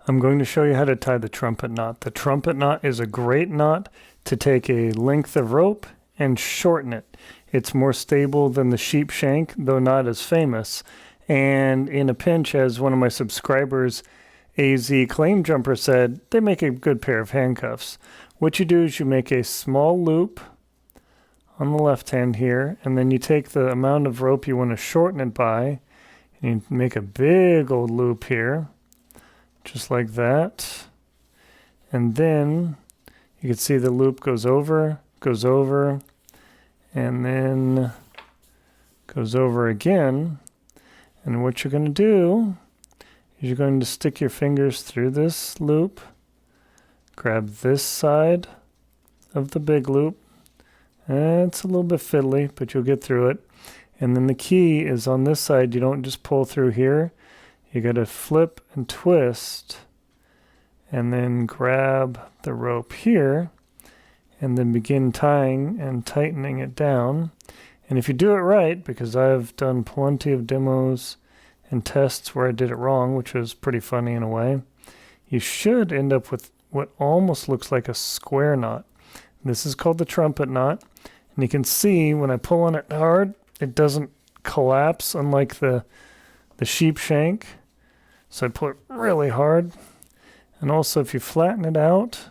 I'm going to show you how to tie the trumpet knot. The trumpet knot is a great knot to take a length of rope and shorten it. It's more stable than the sheep shank, though not as famous. And in a pinch, as one of my subscribers, AZ Claim Jumper, said, they make a good pair of handcuffs. What you do is you make a small loop on the left hand here, and then you take the amount of rope you want to shorten it by, and you make a big old loop here, just like that. And then you can see the loop goes over, and then goes over again. And what you're going to do is you're going to stick your fingers through this loop, grab this side of the big loop. It's a little bit fiddly, but you'll get through it. And then the key is on this side. You don't just pull through here. You got to flip and twist, and then grab the rope here, and then begin tying and tightening it down. And if you do it right, because I've done plenty of demos and tests where I did it wrong, which was pretty funny in a way, you should end up with what almost looks like a square knot. This is called the trumpet knot. And you can see when I pull on it hard, it doesn't collapse, unlike the sheep shank. So I pull it really hard. And also if you flatten it out,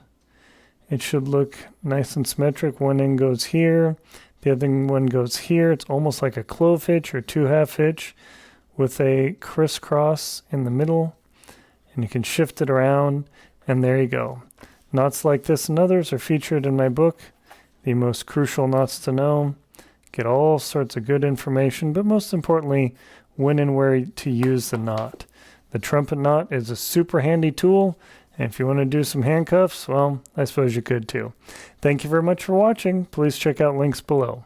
it should look nice and symmetric. One end goes here, the other one goes here. It's almost like a clove hitch or 2/2 hitch with a crisscross in the middle. And you can shift it around, and there you go. Knots like this and others are featured in my book, The Most Crucial Knots to Know. Get all sorts of good information, but most importantly, when and where to use the knot. The trumpet knot is a super handy tool, and if you want to do some handcuffs, well, I suppose you could too. Thank you very much for watching. Please check out links below.